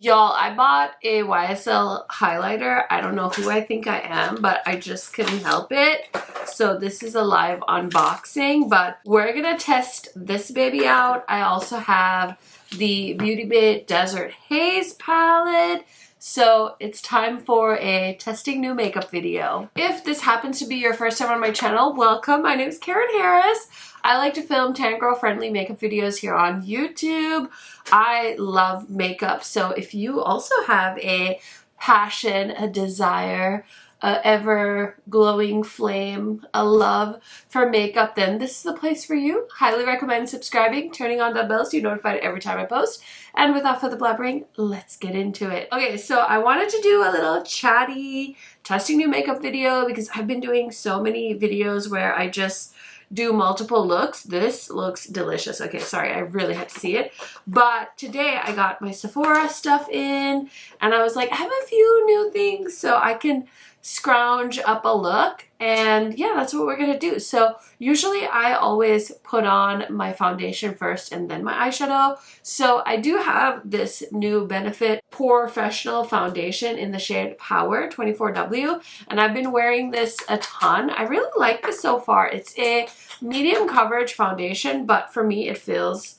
Y'all, I bought a YSL highlighter. I don't know who I think I am, but I just couldn't help it. So this is a live unboxing, but we're gonna test this baby out. I also have the Beauty Bay Desert Haze palette. So it's time for a testing new makeup video. If this happens to be your first time on my channel, welcome. My name is Karen Harris. I like to film tan girl friendly makeup videos here on YouTube. I love makeup, so if you also have a passion, a desire, a ever glowing flame, a love for makeup, then this is the place for you. Highly recommend subscribing, turning on the bell so you're notified every time I post. And without further blabbering, let's get into it. Okay, so I wanted to do a little chatty testing new makeup video because I've been doing so many videos where I just do multiple looks. This looks delicious. Okay, sorry, I really had to see it. But today I got my Sephora stuff in and I was like, I have a few new things so I can scrounge up a look, and yeah, that's what we're gonna do. So usually I always put on my foundation first and then my eyeshadow. So I do have this new Benefit Professional foundation in the shade Power 24W, and I've been wearing this a ton. I really like this so far. It's a medium coverage foundation, but for me it feels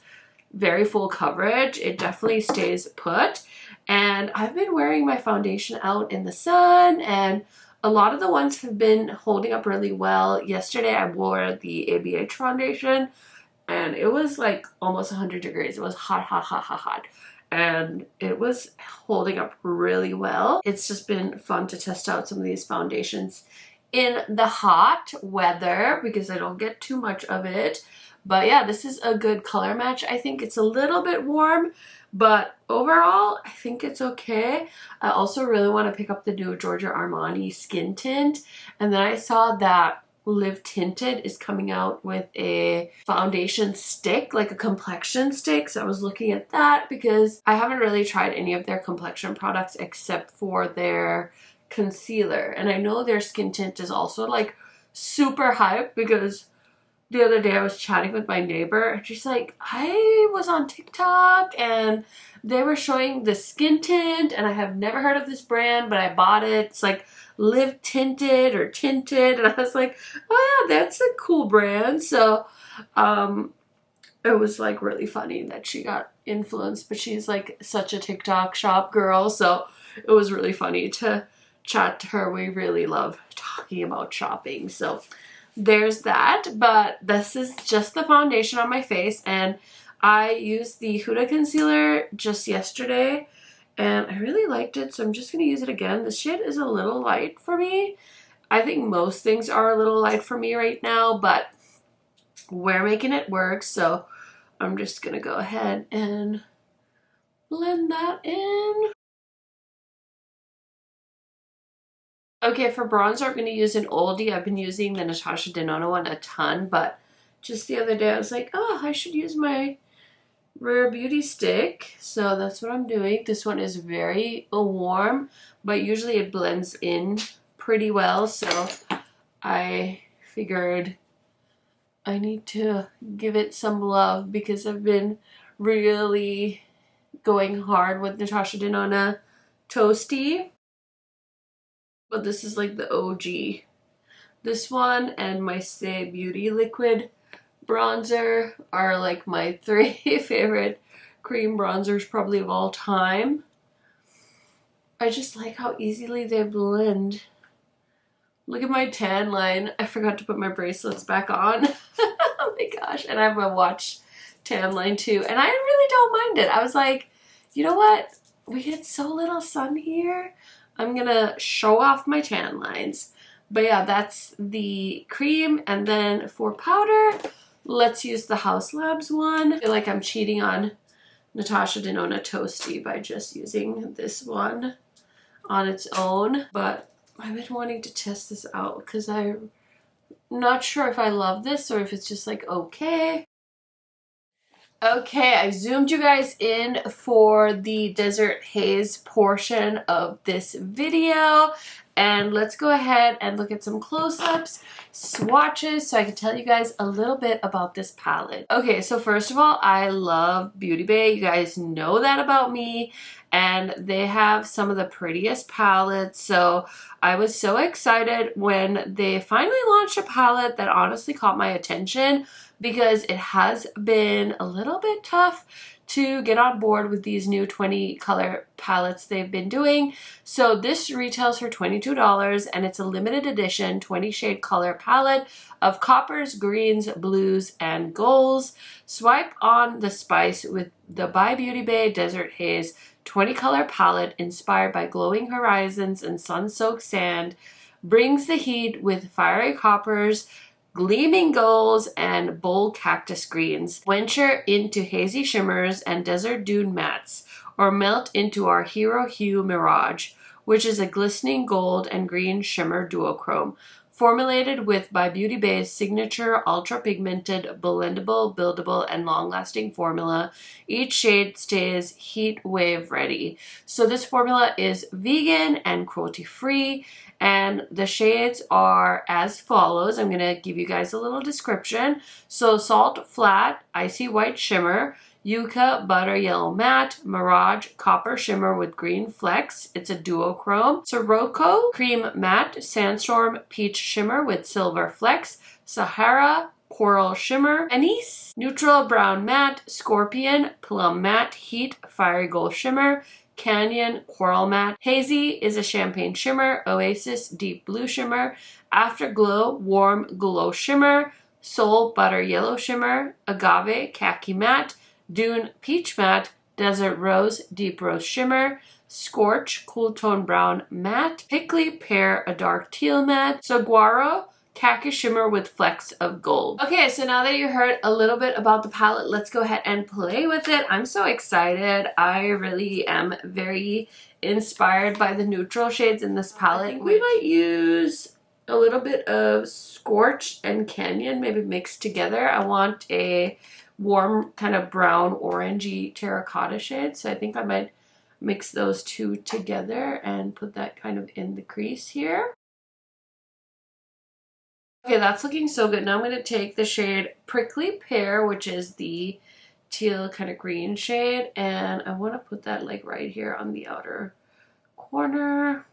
very full coverage. It definitely stays put. And I've been wearing my foundation out in the sun, and a lot of the ones have been holding up really well. Yesterday I wore the ABH foundation and it was like almost 100 degrees. It was hot, hot, hot, hot, hot. And it was holding up really well. It's just been fun to test out some of these foundations in the hot weather because I don't get too much of it. But yeah, this is a good color match. I think it's a little bit warm, but overall, I think it's okay. I also really want to pick up the new Giorgio Armani skin tint. And then I saw that Live Tinted is coming out with a foundation stick, like a complexion stick. So I was looking at that because I haven't really tried any of their complexion products except for their concealer. And I know their skin tint is also like super hype because the other day I was chatting with my neighbor and she's like, I was on TikTok and they were showing the skin tint and I have never heard of this brand, but I bought it. It's like Live Tinted or Tinted. And I was like, oh yeah, that's a cool brand. So it was like really funny that she got influenced, but she's like such a TikTok shop girl. So it was really funny to chat to her. We really love talking about shopping. So there's that, but this is just the foundation on my face, and I used the Huda concealer just yesterday and I really liked it, so I'm just going to use it again. The shade is a little light for me. I think most things are a little light for me right now, but we're making it work, so I'm just going to go ahead and blend that in. Okay, for bronzer, I'm going to use an oldie. I've been using the Natasha Denona one a ton, but just the other day I was like, oh, I should use my Rare Beauty stick. So that's what I'm doing. This one is very warm, but usually it blends in pretty well. So I figured I need to give it some love because I've been really going hard with Natasha Denona Toasty. But this is like the OG. This one and my Stay Beauty liquid bronzer are like my three favorite cream bronzers probably of all time. I just like how easily they blend. Look at my tan line. I forgot to put my bracelets back on. Oh my gosh. And I have my watch tan line too. And I really don't mind it. I was like, you know what? We get so little sun here. I'm gonna show off my tan lines. But yeah, that's the cream. And then for powder, let's use the House Labs one. I feel like I'm cheating on Natasha Denona Toasty by just using this one on its own. But I've been wanting to test this out because I'm not sure if I love this or if it's just like okay. Okay, I zoomed you guys in for the Desert Haze portion of this video. And let's go ahead and look at some close-ups, swatches, so I can tell you guys a little bit about this palette. Okay, so first of all, I love Beauty Bay. You guys know that about me. And they have some of the prettiest palettes. So I was so excited when they finally launched a palette that honestly caught my attention, because it has been a little bit tough to get on board with these new 20 color palettes they've been doing. So this retails for $22, and it's a limited edition 20 shade color palette of coppers, greens, blues, and golds. Swipe on the spice with the by Beauty Bay Desert Haze 20 color palette inspired by glowing horizons and sun-soaked sand. Brings the heat with fiery coppers, gleaming golds, and bold cactus greens. Venture into hazy shimmers and desert dune mattes, or melt into our Hero Hue Mirage, which is a glistening gold and green shimmer duochrome. Formulated with by Beauty Bay's signature ultra-pigmented, blendable, buildable, and long-lasting formula, each shade stays heat wave ready. So this formula is vegan and cruelty-free, and the shades are as follows. I'm going to give you guys a little description. So Salt Flat, Icy White Shimmer, Yucca Butter Yellow Matte, Mirage Copper Shimmer with Green Flecks. It's a duochrome. Sirocco Cream Matte, Sandstorm Peach Shimmer with Silver Flecks, Sahara Coral Shimmer, Anise Neutral Brown Matte, Scorpion Plum Matte Heat Fiery Gold Shimmer, Canyon Coral Matte. Hazy is a Champagne Shimmer, Oasis Deep Blue Shimmer, Afterglow Warm Glow Shimmer, Soul Butter Yellow Shimmer, Agave Khaki Matte, Dune Peach Matte, Desert Rose Deep Rose Shimmer, Scorch Cool Tone Brown Matte, Prickly Pear a Dark Teal Matte, Saguaro Khaki Shimmer with flecks of gold. Okay, so now that you heard a little bit about the palette, let's go ahead and play with it. I'm so excited. I really am very inspired by the neutral shades in this palette. I think we might use a little bit of Scorch and Canyon, maybe mixed together. I want a warm kind of brown orangey terracotta shade, so I think I might mix those two together and put that kind of in the crease here. Okay, that's looking so good. Now I'm going to take the shade Prickly Pear, which is the teal kind of green shade, and I want to put that like right here on the outer corner.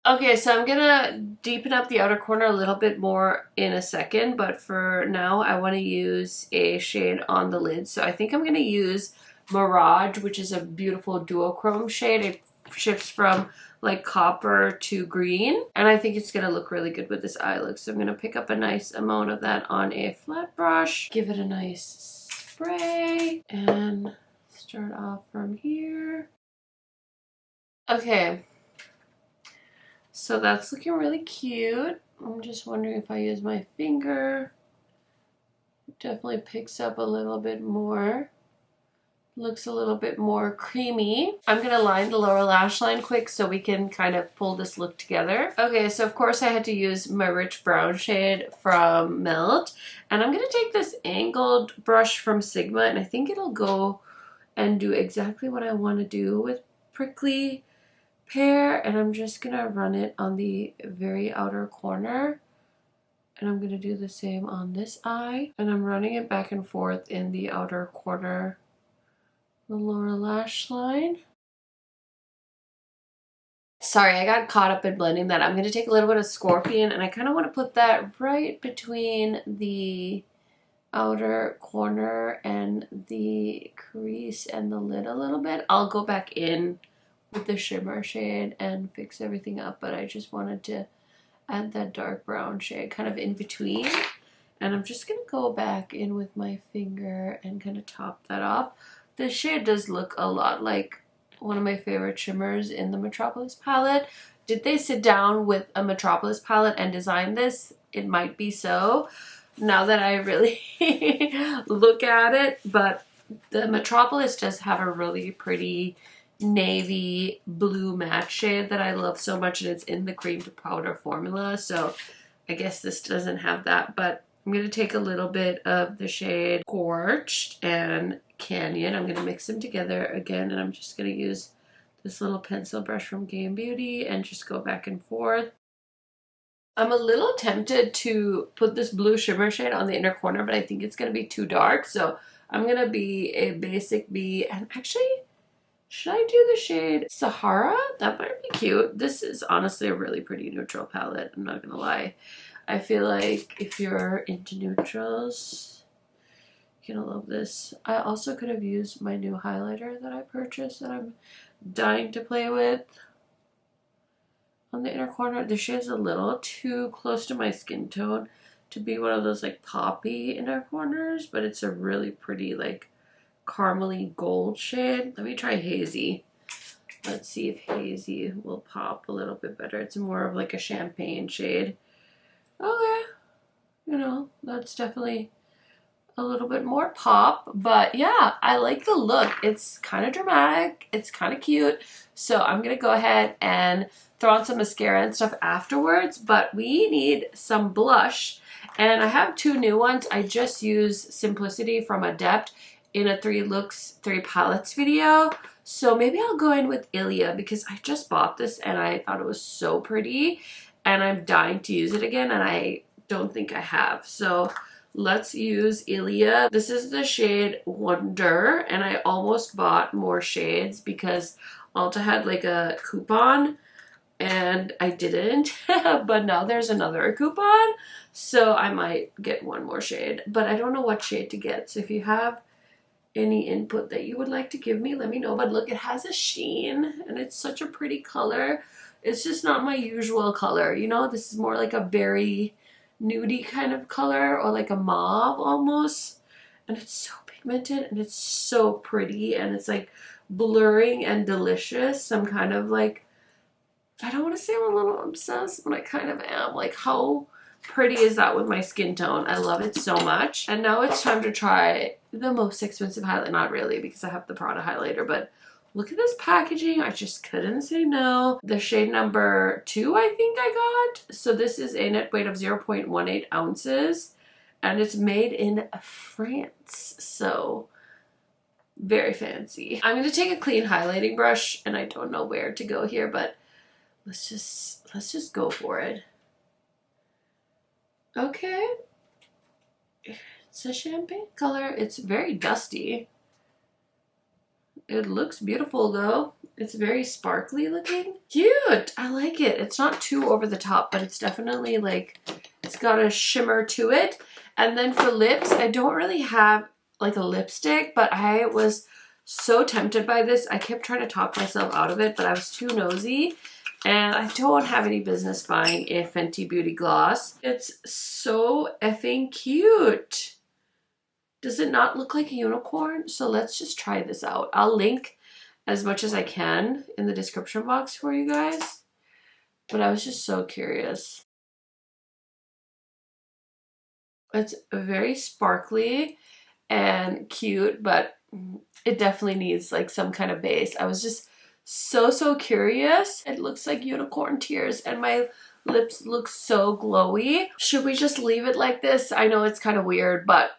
Okay, so I'm gonna deepen up the outer corner a little bit more in a second, but for now I want to use a shade on the lid. So I think I'm gonna use Mirage, which is a beautiful duochrome shade. It shifts from like copper to green, and I think it's gonna look really good with this eye look. So I'm gonna pick up a nice amount of that on a flat brush, give it a nice spray, and start off from here. Okay. So that's looking really cute. I'm just wondering if I use my finger. It definitely picks up a little bit more. Looks a little bit more creamy. I'm going to line the lower lash line quick so we can kind of pull this look together. Okay, so of course I had to use my rich brown shade from Melt. And I'm going to take this angled brush from Sigma, and I think it'll go and do exactly what I want to do with Prickly Pear, and I'm just gonna run it on the very outer corner, and I'm gonna do the same on this eye, and I'm running it back and forth in the outer corner, the lower lash line. Sorry, I got caught up in blending that. I'm gonna take a little bit of Scorpion, and I kind of want to put that right between the outer corner and the crease and the lid a little bit. I'll go back in with the shimmer shade and fix everything up, but I just wanted to add that dark brown shade kind of in between, and I'm just gonna go back in with my finger and kind of top that off. This shade does look a lot like one of my favorite shimmers in the Metropolis palette. Did they sit down with a Metropolis palette and design this? It might be so, now that I really look at it, but the Metropolis does have a really pretty navy blue matte shade that I love so much, and it's in the cream to powder formula, so I guess this doesn't have that. But I'm going to take a little bit of the shade Scorched and Canyon. I'm going to mix them together again, and I'm just going to use this little pencil brush from Game Beauty and just go back and forth. I'm a little tempted to put this blue shimmer shade on the inner corner, but I think it's going to be too dark. So I'm going to be a basic B. And actually, should I do the shade Sahara? That might be cute. This is honestly a really pretty neutral palette. I'm not going to lie. I feel like if you're into neutrals, you're going to love this. I also could have used my new highlighter that I purchased that I'm dying to play with. On the inner corner, the shade's a little too close to my skin tone to be one of those like poppy inner corners, but it's a really pretty like caramely gold shade. Let me try hazy. Let's see if hazy will pop a little bit better. It's more of like a champagne shade. Okay, you know, that's definitely a little bit more pop, but yeah, I like the look. It's kind of dramatic, it's kind of cute, so I'm gonna go ahead and throw on some mascara and stuff afterwards. But we need some blush, and I have two new ones. I just used Simplicity from Adept in a 3 looks 3 palettes video, so maybe I'll go in with Ilia because I just bought this and I thought it was so pretty and I'm dying to use it again, and I don't think I have. So let's use Ilia. This is the shade Wonder, and I almost bought more shades because Ulta had like a coupon and I didn't, but now there's another coupon, so I might get one more shade, but I don't know what shade to get. So if you have any input that you would like to give me, let me know. But look, it has a sheen and it's such a pretty color. It's just not my usual color, you know. This is more like a berry nudie kind of color, or like a mauve almost, and it's so pigmented and it's so pretty, and it's like blurring and delicious. I'm kind of like, I don't want to say I'm a little obsessed, but I kind of am. Like, how pretty is that with my skin tone? I love it so much. And now it's time to try the most expensive highlight. Not really, because I have the Prada highlighter, but look at this packaging. I just couldn't say no. The shade number 2, I think I got. So this is a net weight of 0.18 ounces, and it's made in France. So very fancy. I'm going to take a clean highlighting brush, and I don't know where to go here, but let's just go for it. Okay. It's a champagne color. It's very dusty. It looks beautiful though. It's very sparkly looking. Cute! I like it. It's not too over the top, but it's definitely like, it's got a shimmer to it. And then for lips, I don't really have like a lipstick, but I was so tempted by this. I kept trying to talk myself out of it, but I was too nosy. And I don't have any business buying a Fenty Beauty gloss. It's so effing cute. Does it not look like a unicorn? So let's just try this out. I'll link as much as I can in the description box for you guys. But I was just so curious. It's very sparkly and cute, but it definitely needs like some kind of base. I was just so curious. It looks like unicorn tears, and my lips look so glowy. Should we just leave it like this? I know it's kind of weird, but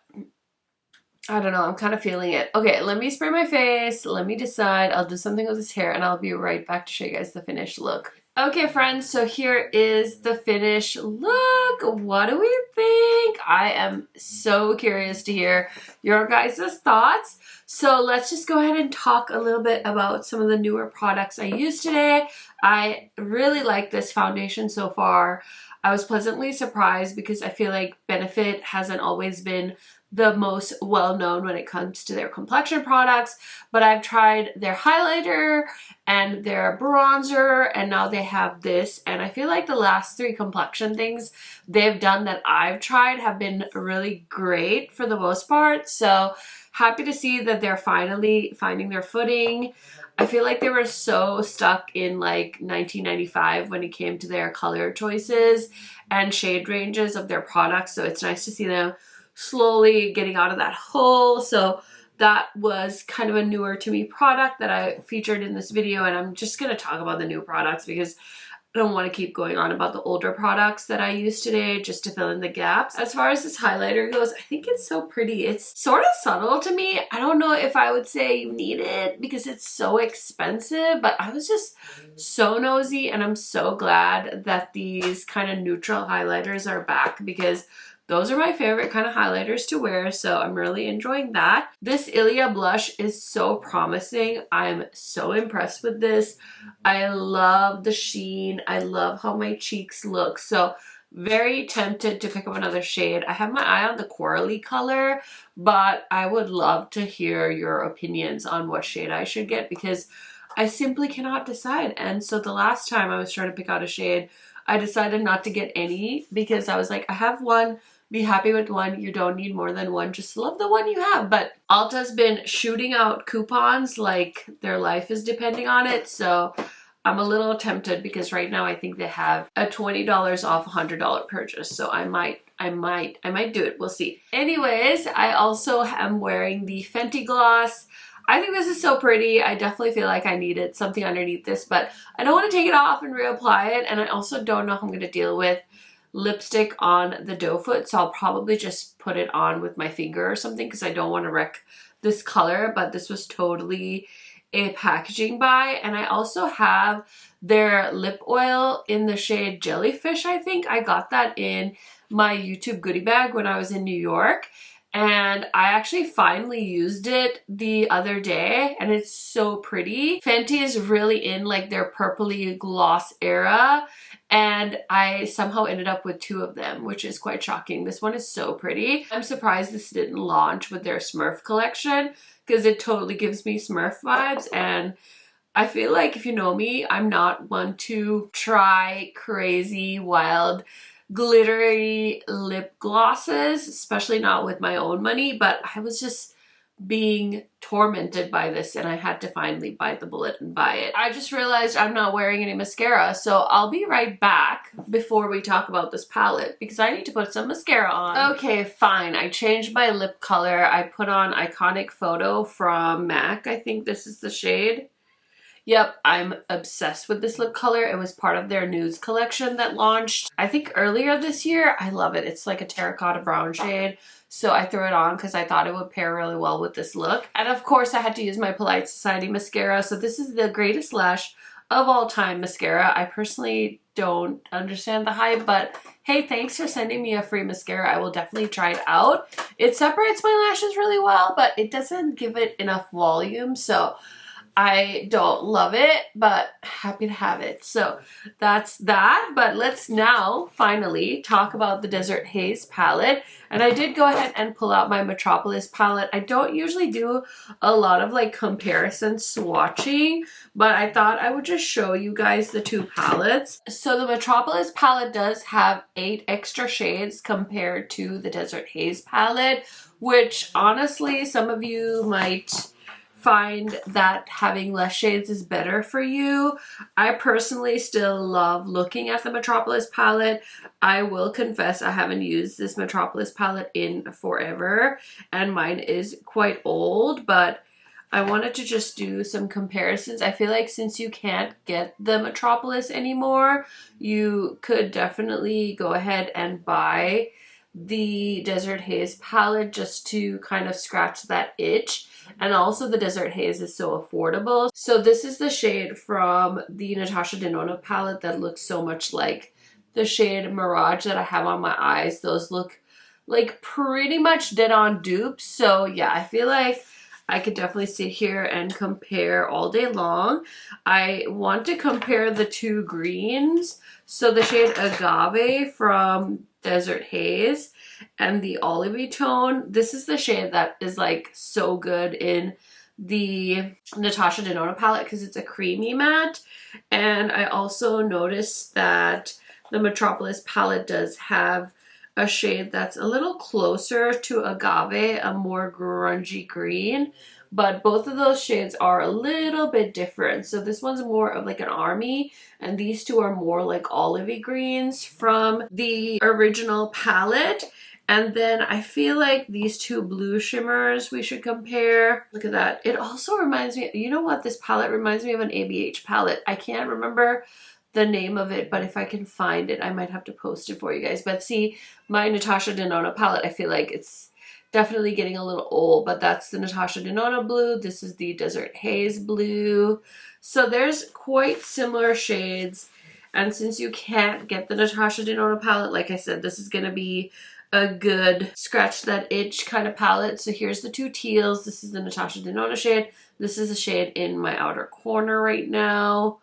I don't know. I'm kind of feeling it. Okay, let me spray my face. Let me decide. I'll do something with this hair, and I'll be right back to show you guys the finished look. Okay, friends, so here is the finished look. What do we think? I am so curious to hear your guys' thoughts. So let's just go ahead and talk a little bit about some of the newer products I used today. I really like this foundation so far. I was pleasantly surprised because I feel like Benefit hasn't always been the most well-known when it comes to their complexion products, but I've tried their highlighter and their bronzer, and now they have this, and I feel like the last 3 complexion things they've done that I've tried have been really great for the most part. So happy to see that they're finally finding their footing. I feel like they were so stuck in like 1995 when it came to their color choices and shade ranges of their products, so it's nice to see them slowly getting out of that hole. So that was kind of a newer to me product that I featured in this video, and I'm just going to talk about the new products because I don't want to keep going on about the older products that I used today just to fill in the gaps. As far as this highlighter goes, I think it's so pretty. It's sort of subtle to me. I don't know if I would say you need it because it's so expensive, but I was just so nosy, and I'm so glad that these kind of neutral highlighters are back because those are my favorite kind of highlighters to wear, so I'm really enjoying that. This Ilia blush is so promising. I'm so impressed with this. I love the sheen. I love how my cheeks look. So very tempted to pick up another shade. I have my eye on the corally color, but I would love to hear your opinions on what shade I should get because I simply cannot decide. And so the last time I was trying to pick out a shade, I decided not to get any because I was like, I have one. Be happy with one. You don't need more than one. Just love the one you have. But Ulta's been shooting out coupons like their life is depending on it. So I'm a little tempted because right now I think they have a $20 off $100 purchase. So I might do it. We'll see. Anyways, I also am wearing the Fenty gloss. I think this is so pretty. I definitely feel like I needed something underneath this, but I don't want to take it off and reapply it. And I also don't know how I'm going to deal with lipstick on the doe foot, so I'll probably just put it on with my finger or something because I don't want to wreck this color. But this was totally a packaging buy. And I also have their lip oil in the shade Jellyfish. I think I got that in my YouTube goodie bag when I was in New York, and I actually finally used it the other day, and it's so pretty. Fenty is really in like their purpley gloss era, and I somehow ended up with two of them, which is quite shocking. This one is so pretty. I'm surprised this didn't launch with their Smurf collection because it totally gives me Smurf vibes, and I feel like if you know me, I'm not one to try crazy, wild, glittery lip glosses, especially not with my own money, but I was just being tormented by this and I had to finally bite the bullet and buy it. I just realized I'm not wearing any mascara, so I'll be right back before we talk about this palette because I need to put some mascara on. Okay, fine. I changed my lip color. I put on Iconic Photo from MAC. I think this is the shade. Yep, I'm obsessed with this lip color. It was part of their nudes collection that launched, I think, earlier this year. I love it. It's like a terracotta brown shade. So I threw it on because I thought it would pair really well with this look. And of course, I had to use my Polite Society mascara. So this is the Greatest Lash of All Time mascara. I personally don't understand the hype, but hey, thanks for sending me a free mascara. I will definitely try it out. It separates my lashes really well, but it doesn't give it enough volume. So I don't love it, but happy to have it. So that's that. But let's now finally talk about the Desert Haze palette. And I did go ahead and pull out my Metropolis palette. I don't usually do a lot of like comparison swatching, but I thought I would just show you guys the two palettes. So the Metropolis palette does have 8 extra shades compared to the Desert Haze palette, which honestly, some of you might find that having less shades is better for you. I personally still love looking at the Metropolis palette. I will confess I haven't used this Metropolis palette in forever and mine is quite old, but I wanted to just do some comparisons. I feel like since you can't get the Metropolis anymore, you could definitely go ahead and buy the Desert Haze palette just to kind of scratch that itch. And also the Desert Haze is so affordable. So this is the shade from the Natasha Denona palette that looks so much like the shade Mirage that I have on my eyes. Those look like pretty much dead on dupes. So yeah, I feel like I could definitely sit here and compare all day long. I want to compare the two greens. So the shade Agave from Desert Haze and the olivey tone. This is the shade that is like so good in the Natasha Denona palette because it's a creamy matte. And I also noticed that the Metropolis palette does have a shade that's a little closer to Agave, a more grungy green. But both of those shades are a little bit different. So this one's more of like an army, and these two are more like olivey greens from the original palette. And then I feel like these two blue shimmers we should compare. Look at that. It also reminds me, you know what? This palette reminds me of an ABH palette. I can't remember the name of it, but if I can find it, I might have to post it for you guys. But see, my Natasha Denona palette, I feel like it's definitely getting a little old, but that's the Natasha Denona blue. This is the Desert Haze blue. So there's quite similar shades. And since you can't get the Natasha Denona palette, like I said, this is going to be a good scratch that itch kind of palette. So here's the two teals. This is the Natasha Denona shade. This is a shade in my outer corner right now.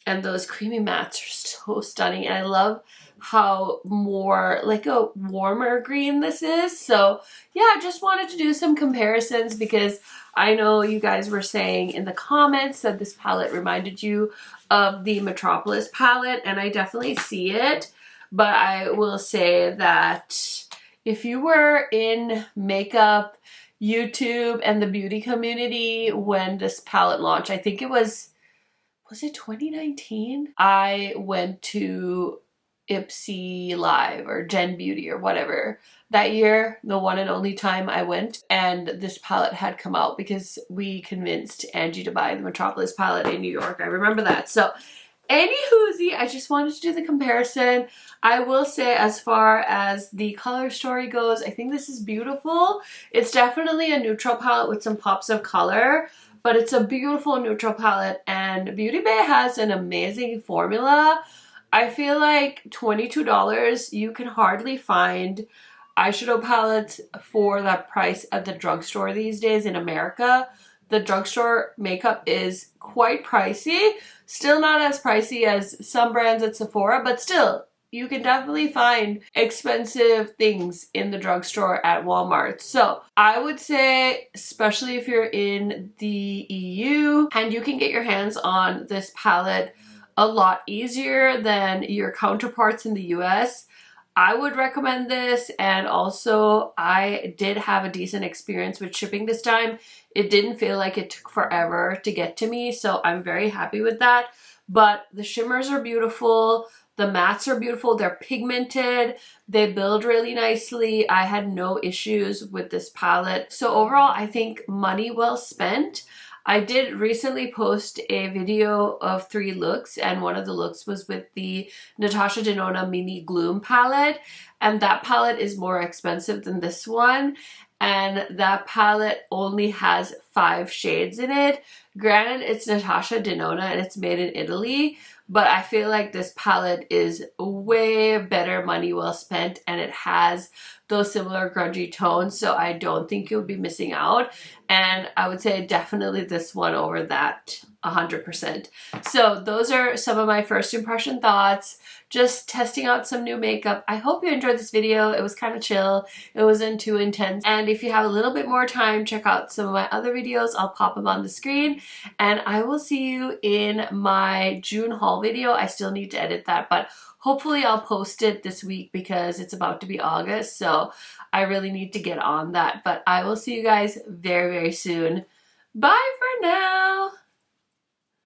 And those creamy mattes are so stunning. And I love how more like a warmer green this is. So yeah, I just wanted to do some comparisons because I know you guys were saying in the comments that this palette reminded you of the Metropolis palette, and I definitely see it. But I will say that if you were in makeup, YouTube, and the beauty community when this palette launched, I think it was it 2019? I went to Ipsy Live or Gen Beauty or whatever that year, the one and only time I went, and this palette had come out because we convinced Angie to buy the Metropolis palette in New York. I remember that. So anywhoosie, I just wanted to do the comparison. I will say, as far as the color story goes, I think this is beautiful. It's definitely a neutral palette with some pops of color, but it's a beautiful neutral palette, and Beauty Bay has an amazing formula. I feel like $22, you can hardly find eyeshadow palettes for that price at the drugstore these days in America. The drugstore makeup is quite pricey. Still not as pricey as some brands at Sephora, but still, you can definitely find expensive things in the drugstore at Walmart. So I would say, especially if you're in the EU and you can get your hands on this palette a lot easier than your counterparts in the US, I would recommend this. And also, I did have a decent experience with shipping this time. It didn't feel like it took forever to get to me, so I'm very happy with that. But the shimmers are beautiful. The mattes are beautiful. They're pigmented. They build really nicely. I had no issues with this palette. So overall, I think money well spent. I did recently post a video of 3 looks, and one of the looks was with the Natasha Denona Mini Gloom palette, and that palette is more expensive than this one, and that palette only has 5 shades in it. Granted, it's Natasha Denona and it's made in Italy, but I feel like this palette is way better money well spent, and it has those similar grungy tones, so I don't think you'll be missing out. And I would say definitely this one over that 100%. So those are some of my first impression thoughts, just testing out some new makeup. I hope you enjoyed this video. It was kind of chill. It wasn't too intense. And if you have a little bit more time, check out some of my other videos. I'll pop them on the screen. And I will see you in my June haul video. I still need to edit that, but hopefully I'll post it this week because it's about to be August. So I really need to get on that. But I will see you guys very, very soon. Bye for now.